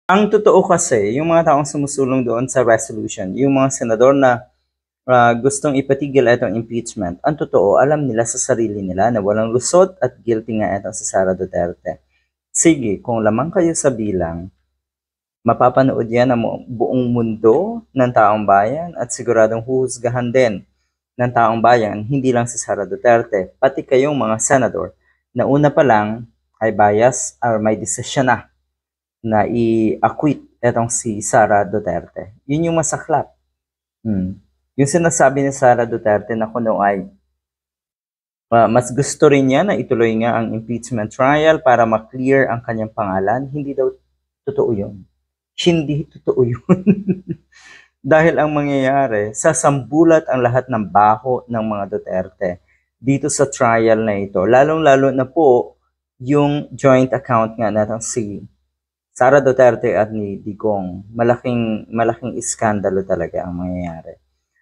Ang totoo kasi, yung mga taong sumusulong doon sa resolution, yung mga senador na gustong ipatigil itong impeachment, ang totoo, alam nila sa sarili nila na walang lusot at guilty nga itong si Sara Duterte. Sige, kung lamang kayo sa bilang, mapapanood yan ng buong mundo ng taong bayan at siguradong huhusgahan din ng taong bayan, hindi lang si Sara Duterte, pati kayong mga senador na una pa lang ay bias or may desisyon na i-acquit etong si Sara Duterte. Yun yung masaklap. Yung sinasabi ni Sara Duterte na kuno ay mas gusto rin niya na ituloy nga ang impeachment trial para ma-clear ang kanyang pangalan. Hindi daw totoo yun. Hindi totoo yun. Dahil ang mangyayari, sasambulat ang lahat ng baho ng mga Duterte dito sa trial na ito. Lalong-lalo na po yung joint account nga natin si Sara Duterte at ni Digong. Malaking iskandalo talaga ang mangyayari.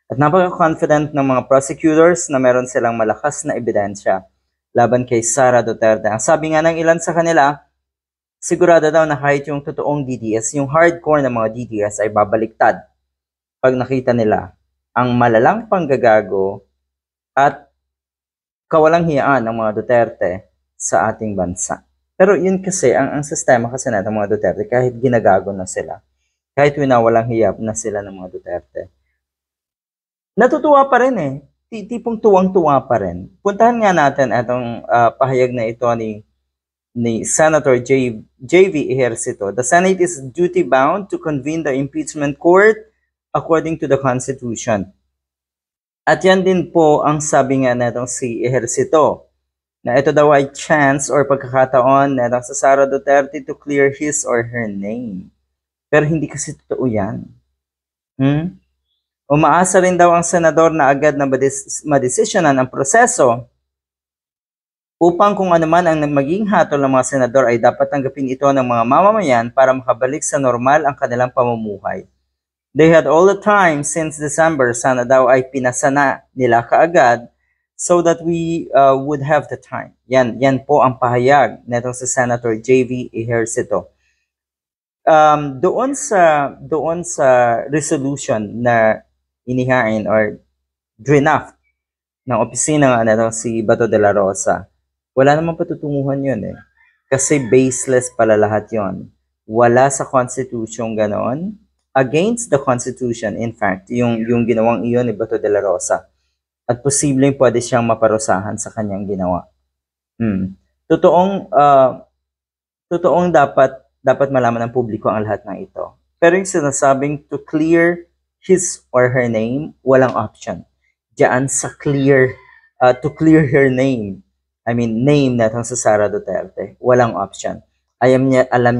At napaka-confident ng mga prosecutors na meron silang malakas na ebidensya laban kay Sara Duterte. Ang sabi nga ng ilan sa kanila, sigurado daw na kahit yung totoong DDS, yung hardcore na mga DDS ay babaliktad pag nakita nila ang malalang panggagago at kawalang hiyaan ng mga Duterte sa ating bansa. Pero yun kasi, ang sistema kasi natin mga Duterte, kahit ginagago na sila, kahit winawalang hiyap na sila ng mga Duterte, natutuwa pa rin eh. Tipong tuwang-tuwa pa rin. Puntahan nga natin itong pahayag na ito ni Senator J.V. Ejercito. The Senate is duty-bound to convene the impeachment court according to the Constitution. At yan din po ang sabi nga natong si Ejercito, na ito daw ay chance or pagkakataon na sa Sara Duterte to clear his or her name. Pero hindi kasi totoo yan. Umaasa rin daw ang senador na agad na madesisyonan ang proseso upang kung ano man ang maging hatol ng mga senador ay dapat tanggapin ito ng mga mamamayan para makabalik sa normal ang kanilang pamumuhay. They had all the time since December, sana daw ay pinasana nila kaagad so that we would have the time. Yan po ang pahayag nito sa Senator J.V. Ejercito. Doon sa resolution na inihain or draft ng opisina nga si Bato de la Rosa, wala namang patutunguhan yun eh. Kasi baseless pala lahat yon. Wala sa Constitution ganon. Against the Constitution, in fact, yung ginawang iyon ni Bato de la Rosa. At posibleng pwede siyang maparusahan sa kanyang ginawa. Totoong dapat malaman ng publiko ang lahat ng ito. Pero yung sinasabing to clear his or her name, walang option. Diyan sa to clear her name, I mean name natong sa Sara Duterte, walang option. Alam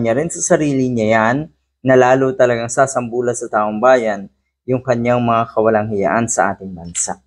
niya rin sa sarili niya yan, na lalo talagang sasambula sa taong bayan yung kanyang mga kawalang hiyaan sa ating bansa.